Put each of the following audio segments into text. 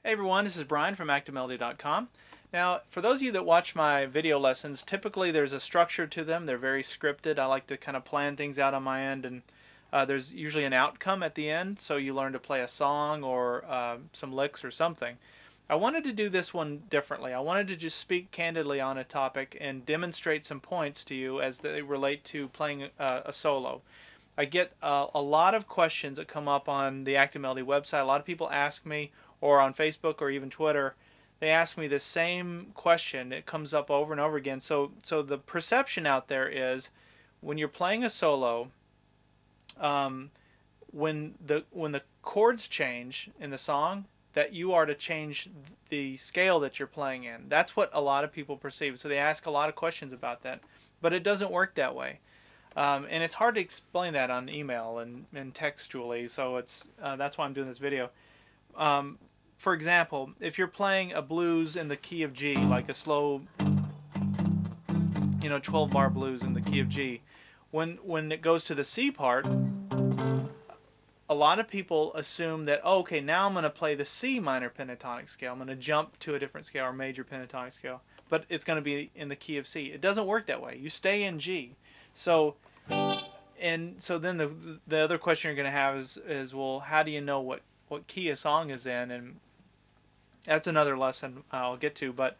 Hey everyone, this is Brian from ActiveMelody.com. Now, for those of you that watch my video lessons, typically there's a structure to them. They're very scripted. I like to kind of plan things out on my end, and there's usually an outcome at the end, so you learn to play a song or some licks or something. I wanted to do this one differently. I wanted to just speak candidly on a topic and demonstrate some points to you as they relate to playing a solo. I get a lot of questions that come up on the Active Melody website. A lot of people ask me, or on Facebook or even Twitter, they ask me the same question. It comes up over and over again. So the perception out there is when you're playing a solo, when the chords change in the song, that you are to change the scale that you're playing in. That's what a lot of people perceive. So they ask a lot of questions about that, but it doesn't work that way. And it's hard to explain that on email and textually, so that's why I'm doing this video. For example, if you're playing a blues in the key of G, like a slow, 12-bar blues in the key of G, when it goes to the C part, a lot of people assume that, oh, okay, now I'm going to play the C minor pentatonic scale. I'm going to jump to a different scale, or major pentatonic scale, but it's going to be in the key of C. It doesn't work that way. You stay in G. So then the other question you're going to have is, well, how do you know what key a song is in? And that's another lesson I'll get to, but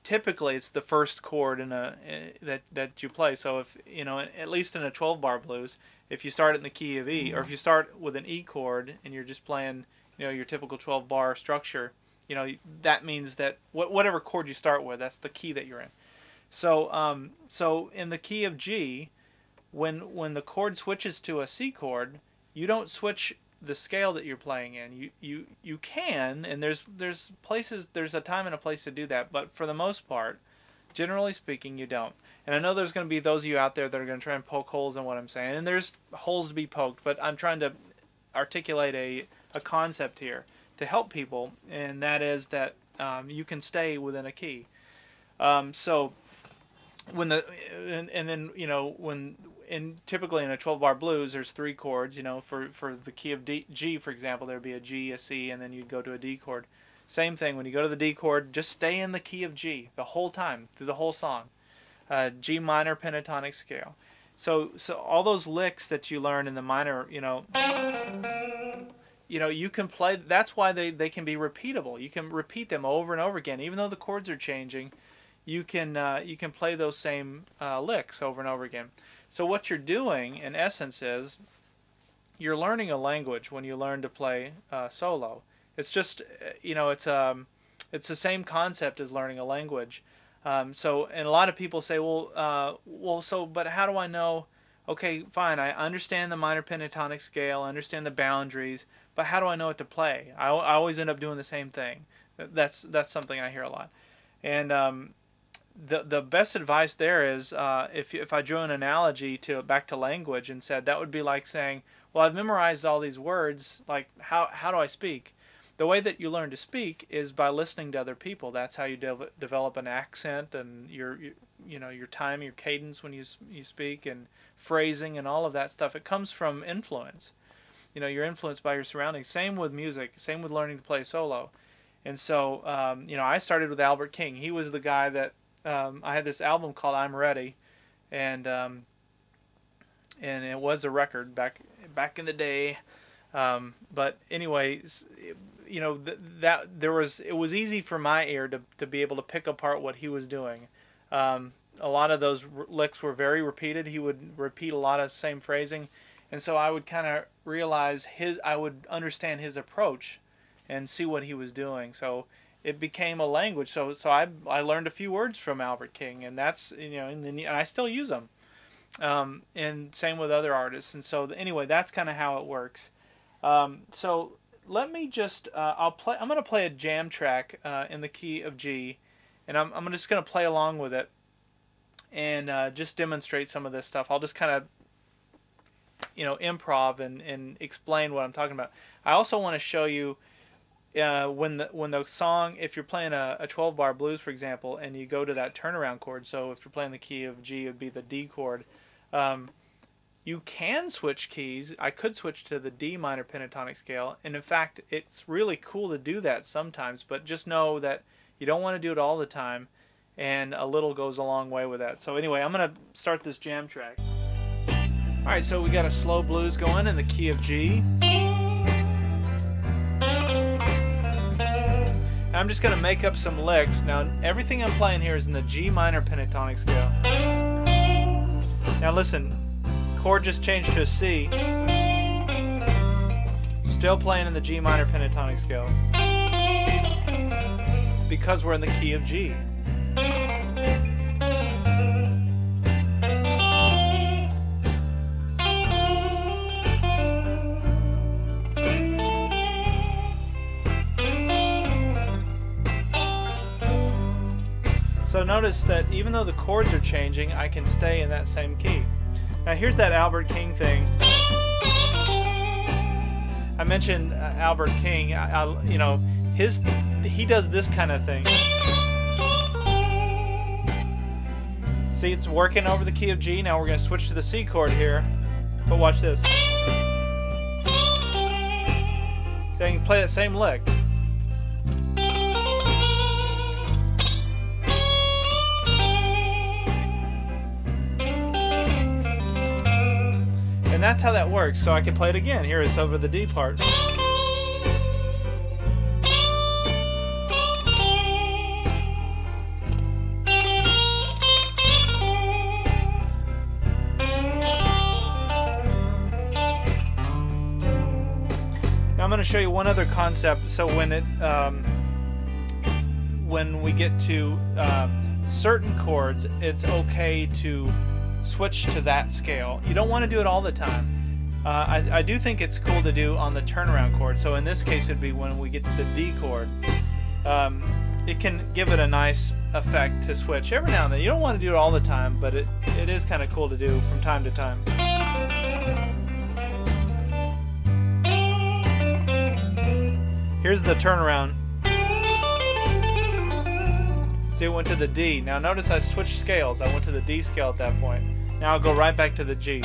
typically it's the first chord that you play. So if at least in a 12-bar blues, if you start in the key of E, or if you start with an E chord and you're just playing your typical 12-bar structure, that means that whatever chord you start with, that's the key that you're in. So so in the key of G, when the chord switches to a C chord, you don't switch the scale that you're playing in. You can, and there's a time and a place to do that, but for the most part, generally speaking, you don't. And I know there's going to be those of you out there that are going to try and poke holes in what I'm saying, and there's holes to be poked, but I'm trying to articulate a concept here to help people, and that is that you can stay within a key. So when typically in a 12-bar blues, there's 3 chords. For the key of G, for example, there'd be a G, a C, and then you'd go to a D chord. Same thing, when you go to the D chord, just stay in the key of G the whole time, through the whole song. G minor pentatonic scale. So all those licks that you learn in the minor, you can play. That's why they can be repeatable. You can repeat them over and over again, even though the chords are changing. You can play those same licks over and over again. So what you're doing, in essence, is you're learning a language when you learn to play solo. It's just, it's the same concept as learning a language. And a lot of people say, but how do I know? Okay, fine, I understand the minor pentatonic scale, I understand the boundaries, but how do I know what to play? I always end up doing the same thing. That's something I hear a lot. And the best advice there is, if I drew an analogy back to language and said, that would be like saying, well, I've memorized all these words, like how do I speak? The way that you learn to speak is by listening to other people. That's how you develop an accent, and your time, your cadence when you speak, and phrasing and all of that stuff. It comes from influence. You're influenced by your surroundings. Same with music. Same with learning to play solo. And so I started with Albert King. He was the guy that I had this album called I'm Ready, and it was a record back in the day. But anyways, it was easy for my ear to be able to pick apart what he was doing. A lot of those licks were very repeated. He would repeat a lot of same phrasing, and so I would kind of realize I would understand his approach and see what he was doing. So it became a language. So I learned a few words from Albert King, and that's and I still use them. And same with other artists. And so anyway, that's kind of how it works. So let me just I'm going to play a jam track in the key of G, and I'm just going to play along with it and just demonstrate some of this stuff. I'll just kind of improv and explain what I'm talking about. I also want to show you when the song, if you're playing a 12-bar blues, for example, and you go to that turnaround chord, so if you're playing the key of G, it would be the D chord. You can switch keys. I could switch to the D minor pentatonic scale, and in fact it's really cool to do that sometimes, but just know that you don't want to do it all the time, and a little goes a long way with that. So anyway, I'm going to start this jam track. Alright, so we got a slow blues going in the key of G. I'm just going to make up some licks. Now everything I'm playing here is in the G minor pentatonic scale. Now listen, chord just changed to a C. Still playing in the G minor pentatonic scale, because we're in the key of G. So notice that even though the chords are changing, I can stay in that same key. Now here's that Albert King thing. I mentioned Albert King. You know, he does this kind of thing. See, it's working over the key of G. Now we're going to switch to the C chord here. But watch this. So you can play that same lick. And that's how that works. So I can play it again. Here it's over the D part. Now I'm going to show you one other concept. So when we get to certain chords, it's okay to switch to that scale. You don't want to do it all the time. I do think it's cool to do on the turnaround chord. So in this case, it'd be when we get to the D chord. It can give it a nice effect to switch every now and then. You don't want to do it all the time, but it is kind of cool to do from time to time. Here's the turnaround. See, it went to the D. Now notice I switched scales. I went to the D scale at that point. Now I'll go right back to the G.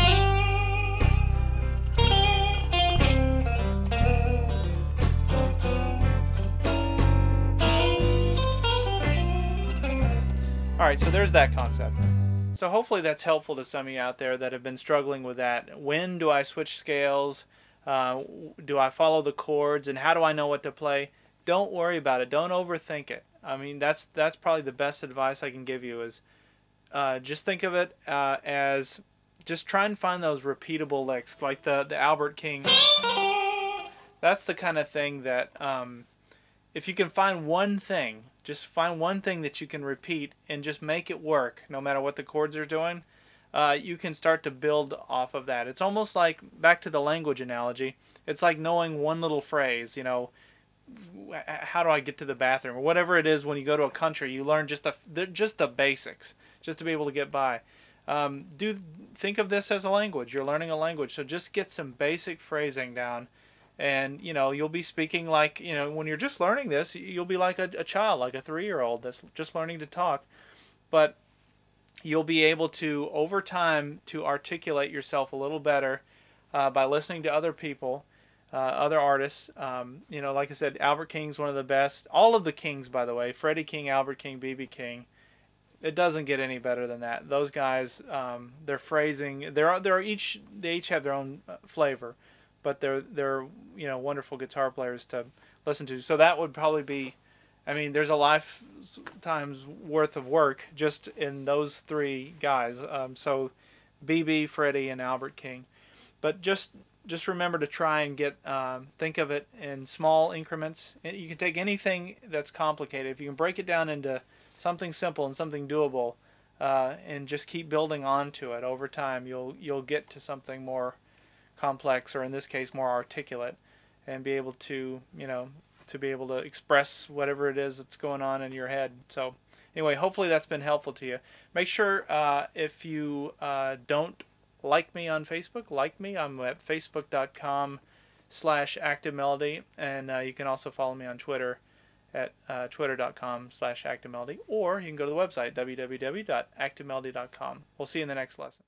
Alright, so there's that concept. So hopefully that's helpful to some of you out there that have been struggling with that. When do I switch scales? Do I follow the chords? And how do I know what to play? Don't worry about it. Don't overthink it. I mean, that's probably the best advice I can give you is just think of it as just try and find those repeatable licks, like the Albert King. That's the kind of thing that if you can find one thing, just find one thing that you can repeat and just make it work, no matter what the chords are doing, you can start to build off of that. It's almost like, back to the language analogy, it's like knowing one little phrase, you know, how do I get to the bathroom, or whatever it is. When you go to a country, you learn just the basics, just to be able to get by. Think of this as a language. You're learning a language, so just get some basic phrasing down, and you know, you'll be speaking like, you know, when you're just learning this, you'll be like a child, like a 3-year-old that's just learning to talk. But you'll be able to, over time, to articulate yourself a little better by listening to other people. Other artists, you know, like I said, Albert King's one of the best. All of the Kings, by the way, Freddie King, Albert King, B.B. King. It doesn't get any better than that. Those guys, their phrasing, they each have their own flavor, but they're you know, wonderful guitar players to listen to. So that would probably be, I mean, there's a lifetime's worth of work just in those three guys. So B.B., Freddie, and Albert King. But just remember to try and think of it in small increments. You can take anything that's complicated. If you can break it down into something simple and something doable, and just keep building onto it over time, you'll get to something more complex, or in this case, more articulate, and be able to, you know, to be able to express whatever it is that's going on in your head. So anyway, hopefully that's been helpful to you. Make sure if you don't like me on Facebook, like me. I'm at facebook.com/ActiveMelody, and you can also follow me on Twitter at twitter.com/ActiveMelody, or you can go to the website www.activemelody.com. We'll see you in the next lesson.